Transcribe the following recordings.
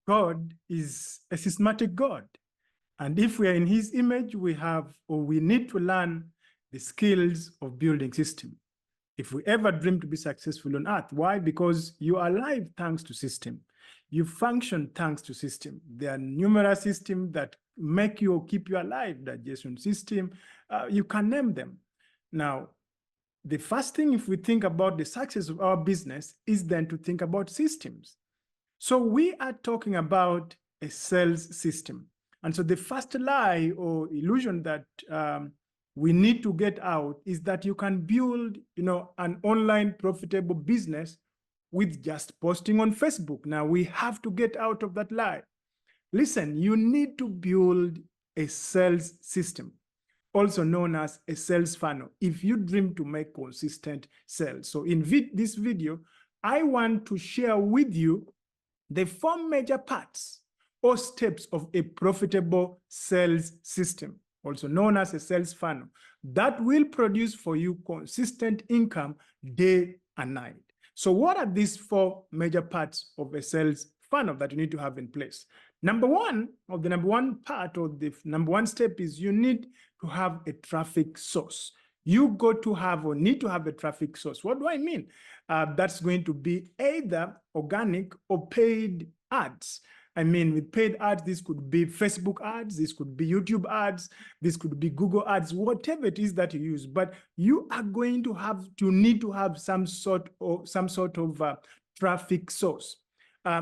God is a systematic God. And if we are in his image, we need to learn the skills of building system. If we ever dream to be successful on earth, why? Because you are alive thanks to system. You function thanks to system. There are numerous systems that make you or keep you alive, digestion system, you can name them. Now, the first thing, if we think about the success of our business, is then to think about systems. So we are talking about a sales system. And so the first lie or illusion that we need to get out is that you can build, an online profitable business with just posting on Facebook. Now we have to get out of that lie. Listen, you need to build a sales system, also known as a sales funnel, if you dream to make consistent sales. So in this video, I want to share with you the 4 major parts or steps of a profitable sales system, also known as a sales funnel, that will produce for you consistent income day and night. So what are these 4 major parts of a sales funnel that you need to have in place? The number one part or the number one step is you need to have a traffic source. You need to have a traffic source. What do I mean? That's going to be either organic or paid ads. I mean, with paid ads, this could be Facebook ads, this could be YouTube ads, this could be Google ads, whatever it is that you use. But you are going to need to have some sort of traffic source.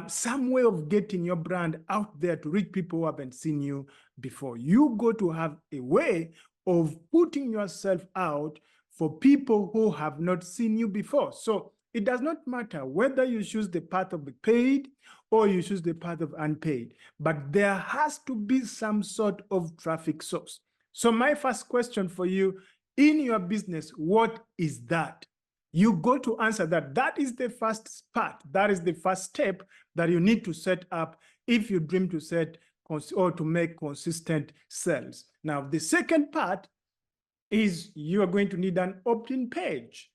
Some way of getting your brand out there to reach people who haven't seen you before. You go to have a way of putting yourself out for people who have not seen you before. So it does not matter whether you choose the path of the paid or you choose the path of unpaid, but there has to be some sort of traffic source. So my first question for you in your business, what is that? You go to answer that. That is the first part. That is the first step that you need to set up if you dream to set or to make consistent sales. Now, the second part is you are going to need an opt-in page.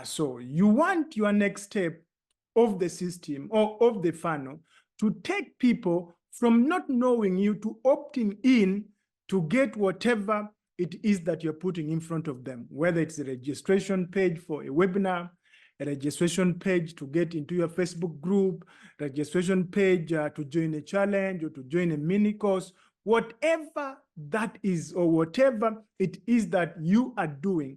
So you want your next step of the system or of the funnel to take people from not knowing you to opting in to get whatever it is that you're putting in front of them, whether it's a registration page for a webinar, a registration page to get into your Facebook group, registration page to join a challenge or to join a mini course, whatever that is or whatever it is that you are doing,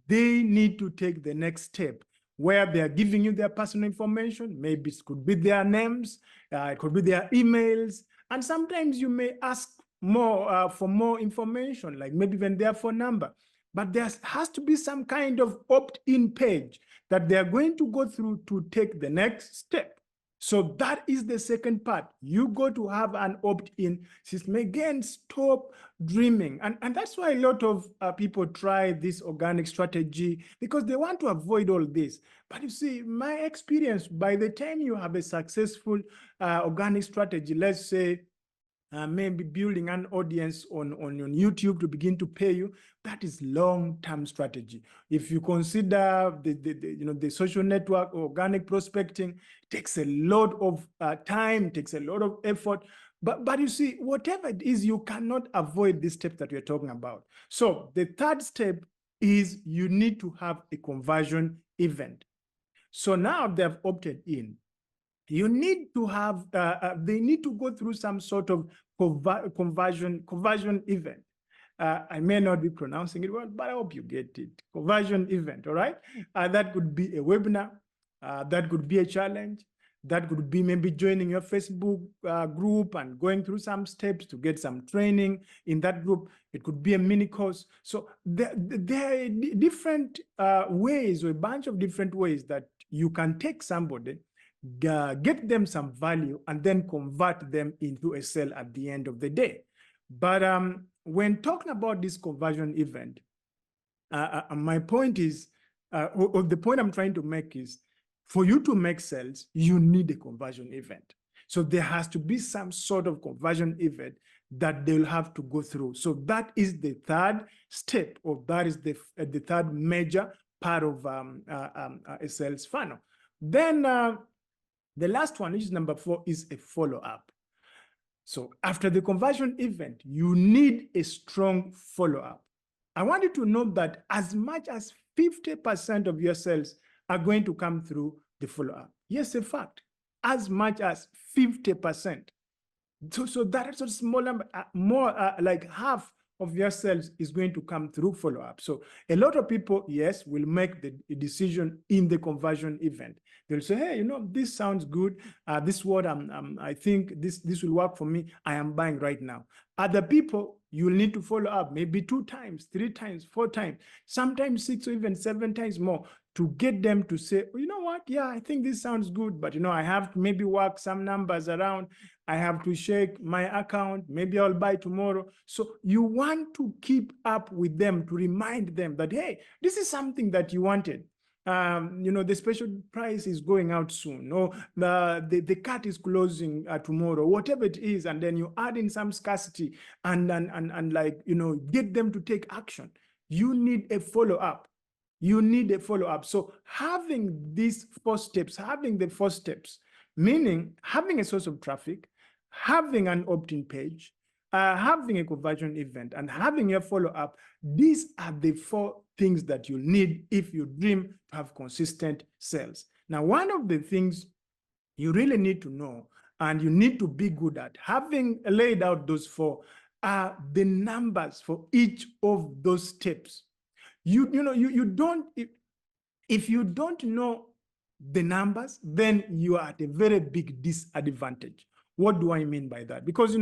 they need to take the next step where they are giving you their personal information. Maybe it could be their names, it could be their emails, and sometimes you may ask for more information, like maybe even their phone number. But there has to be some kind of opt-in page that they are going to go through to take the next step. So that is the second part. You go to have an opt-in system. Again, stop dreaming. And that's why a lot of people try this organic strategy, because they want to avoid all this. But you see, my experience, by the time you have a successful organic strategy, let's say, maybe building an audience on YouTube to begin to pay you, that is long-term strategy. If you consider the social network organic prospecting, it takes a lot of time, takes a lot of effort. But you see, whatever it is, you cannot avoid this step that we're talking about. So the third step is you need to have a conversion event. So now they have opted in. You need to have, they need to go through some sort of conversion event. I may not be pronouncing it well, but I hope you get it. Conversion event, all right? That could be a webinar, that could be a challenge, that could be maybe joining your Facebook group and going through some steps to get some training in that group. It could be a mini course. So there are different ways, or a bunch of different ways that you can take somebody, get them some value, and then convert them into a sale at the end of the day. But when talking about this conversion event, my point is, or the point I'm trying to make is, for you to make sales, you need a conversion event. So there has to be some sort of conversion event that they'll have to go through. So that is the third step, or that is the third major part of a sales funnel. Then the last one, which is number 4, is a follow-up. So after the conversion event, you need a strong follow-up. I want you to know that as much as 50% of your sales are going to come through the follow-up. Yes, a fact. As much as 50%. So that is a small number, more like half of your sales is going to come through follow-up. So a lot of people, yes, will make the decision in the conversion event. They'll say, hey, this sounds good. This word, I think this will work for me. I am buying right now. Other people, you'll need to follow up maybe 2 times, 3 times, 4 times, sometimes 6 or even 7 times more to get them to say, you know what? Yeah, I think this sounds good, but I have to maybe work some numbers around. I have to check my account. Maybe I'll buy tomorrow. So you want to keep up with them to remind them that, hey, this is something that you wanted. The special price is going out soon, or the cut is closing tomorrow, whatever it is, and then you add in some scarcity and like, get them to take action. You need a follow-up. You need a follow-up. So having these 4 steps, meaning having a source of traffic, having an opt-in page, having a conversion event, and having a follow-up, these are the 4 things that you need if you dream to have consistent sales. Now, one of the things you really need to know and you need to be good at, having laid out those 4, are the numbers for each of those steps. If you don't know the numbers, then you are at a very big disadvantage. What do I mean by that? Because,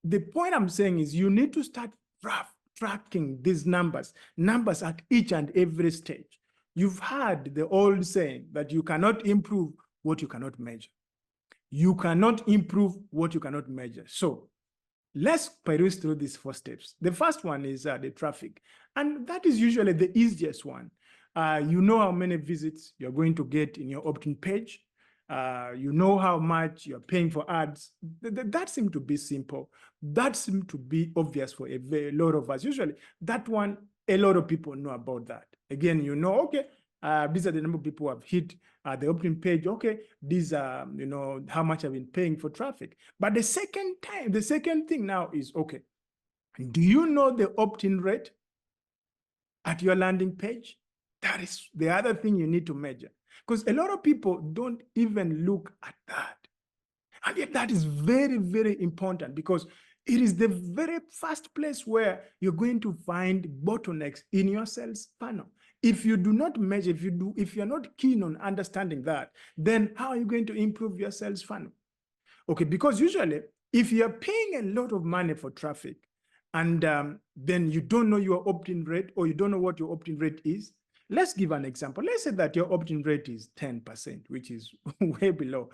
the point I'm saying is you need to start tracking these numbers at each and every stage. You've heard the old saying that you cannot improve what you cannot measure. You cannot improve what you cannot measure. So let's peruse through these 4 steps. The first one is the traffic, and that is usually the easiest one. You know how many visits you're going to get in your opt-in page. You know how much you're paying for ads. That seems to be simple. That seems to be obvious for a very lot of us. Usually, that one, a lot of people know about that. Again, okay, these are the number of people who have hit the opt-in page. Okay, these are, how much I've been paying for traffic. But the second thing now is, okay, do you know the opt-in rate at your landing page? That is the other thing you need to measure. Because a lot of people don't even look at that. And yet that is very, very important, because it is the very first place where you're going to find bottlenecks in your sales funnel. If you do not measure, if you're not keen on understanding that, then how are you going to improve your sales funnel? Okay, because usually if you're paying a lot of money for traffic and then you don't know your opt-in rate, or you don't know what your opt-in rate is. Let's give an example. Let's say that your opt-in rate is 10%, which is way below.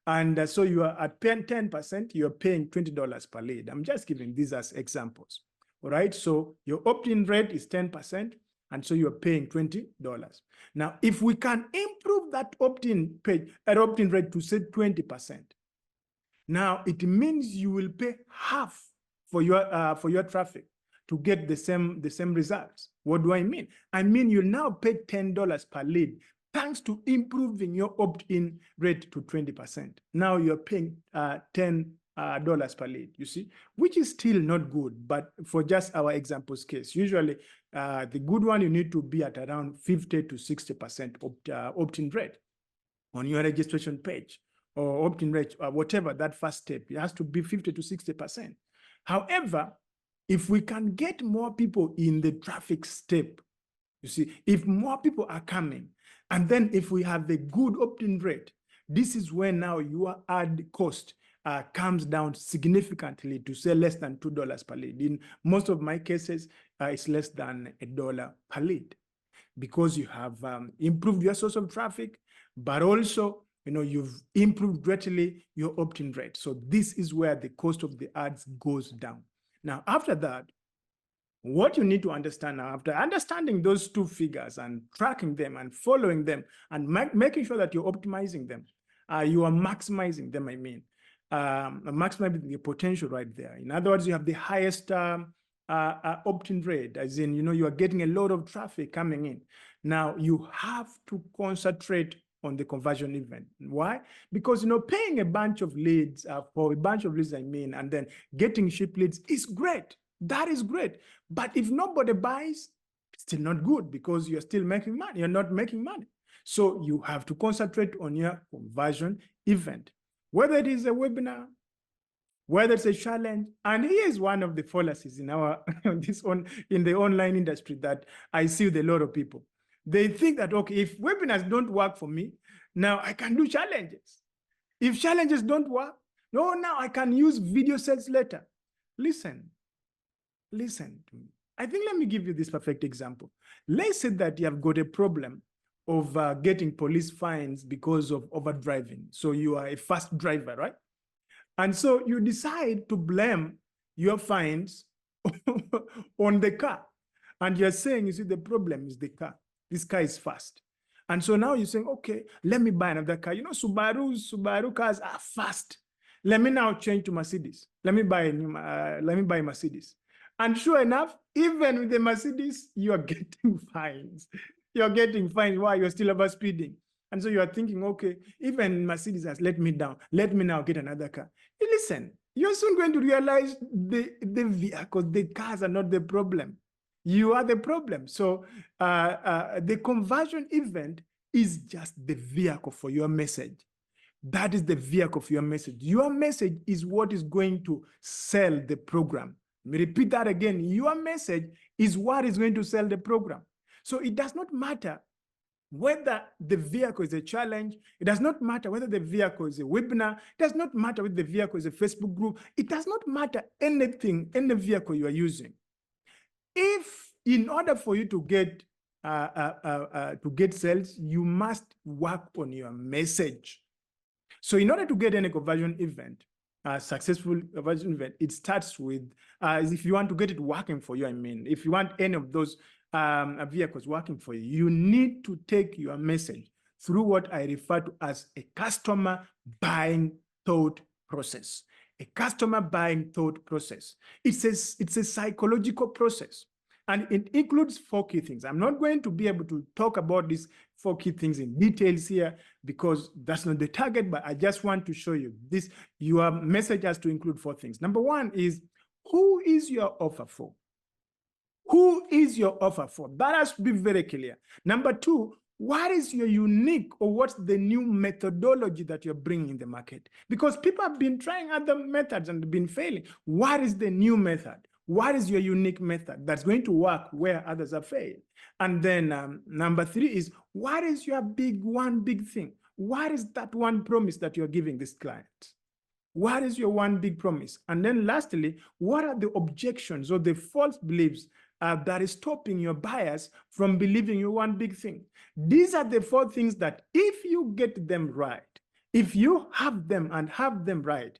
And so you are at 10%, you're paying $20 per lead. I'm just giving these as examples. All right, so your opt-in rate is 10%, and so you're paying $20. Now, if we can improve that opt-in rate to say 20%, now it means you will pay half for your traffic to get the same results. What do I mean? I mean, you'll now pay $10 per lead thanks to improving your opt-in rate to 20%. Now you're paying $10 per lead, you see, which is still not good, but for just our example's case, usually the good one, you need to be at around 50 to 60% opt-in rate on your registration page, or opt-in rate, or whatever that first step. It has to be 50 to 60%. However, if we can get more people in the traffic step, you see, if more people are coming, and then if we have a good opt-in rate, this is when now your ad cost comes down significantly to say less than $2 per lead. In most of my cases, it's less than $1 per lead, because you have improved your source of traffic, but also, you've improved greatly your opt-in rate. So this is where the cost of the ads goes down. Now, after that, what you need to understand now, after understanding those 2 figures and tracking them and following them and making sure that you're optimizing them, you are maximizing them, maximizing the potential right there. In other words, you have the highest opt-in rate, as in, you are getting a lot of traffic coming in. Now, you have to concentrate on the conversion event. Why? Because, paying a bunch of leads for a bunch of leads, and then getting cheap leads is great. That is great. But if nobody buys, it's still not good because you're still making money. You're not making money. So you have to concentrate on your conversion event, whether it is a webinar, whether it's a challenge. And here's one of the fallacies in in the online industry that I see with a lot of people. They think that, okay, if webinars don't work for me, now I can do challenges. If challenges don't work, no, now I can use video sales later. Listen to me. I think, let me give you this perfect example. Let's say that you have got a problem of getting police fines because of overdriving. So you are a fast driver, right? And so you decide to blame your fines on the car. And you're saying, you see, the problem is the car. This car is fast. And so now you're saying, okay, let me buy another car. Subaru cars are fast. Let me now change to Mercedes. Let me buy Mercedes. And sure enough, even with the Mercedes, you are getting fines. You're getting fined. Why? You're still over speeding. And so you are thinking, okay, even Mercedes has let me down. Let me now get another car. Listen, you're soon going to realize the vehicles, the cars are not the problem. You are the problem. So the conversion event is just the vehicle for your message. That is the vehicle for your message. Your message is what is going to sell the program. Let me repeat that again. Your message is what is going to sell the program. So it does not matter whether the vehicle is a challenge. It does not matter whether the vehicle is a webinar. It does not matter whether the vehicle is a Facebook group. It does not matter anything, any vehicle you are using. If in order for you to get sales, you must work on your message. So in order to get any conversion event, successful conversion event, it starts with, if you want to get it working for you, if you want any of those vehicles working for you, you need to take your message through what I refer to as a customer buying thought process. A customer buying thought process. It's a psychological process, and it includes 4 key things. I'm not going to be able to talk about these 4 key things in details here because that's not the target, but I just want to show you this. Your message has to include 4 things. Number 1 is, who is your offer for? Who is your offer for? That has to be very clear. Number 2, what is your unique, or what's the new methodology that you're bringing in the market? Because people have been trying other methods and been failing. What is the new method? What is your unique method that's going to work where others have failed? And then number 3 is, what is your one big thing? What is that one promise that you're giving this client? What is your one big promise? And then lastly, what are the objections or the false beliefs that is stopping your buyers from believing you one big thing? These are the 4 things that if you get them right, if you have them and have them right,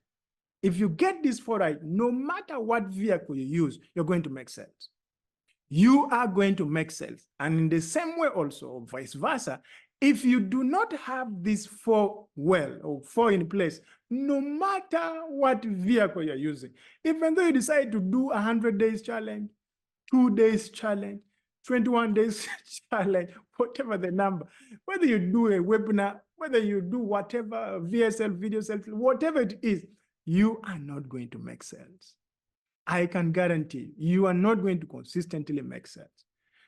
if you get these 4 right, no matter what vehicle you use, you're going to make sales. You are going to make sales. And in the same way also, or vice versa, if you do not have these 4 in place, no matter what vehicle you're using, even though you decide to do 100 days challenge, 2 days challenge, 21 days challenge, whatever the number, whether you do a webinar, whether you do whatever, VSL, video sales, whatever it is, you are not going to make sales. I can guarantee you are not going to consistently make sales.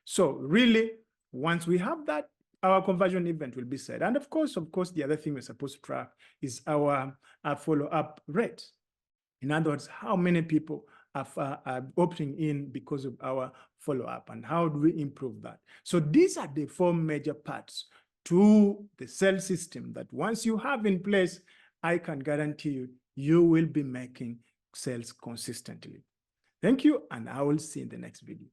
So really, once we have that, our conversion event will be set. And of course, the other thing we're supposed to track is our follow-up rate. In other words, how many people are opting in because of our follow-up, and how do we improve that? So these are the 4 major parts to the sales system that once you have in place, I can guarantee you, you will be making sales consistently. Thank you, and I will see you in the next video.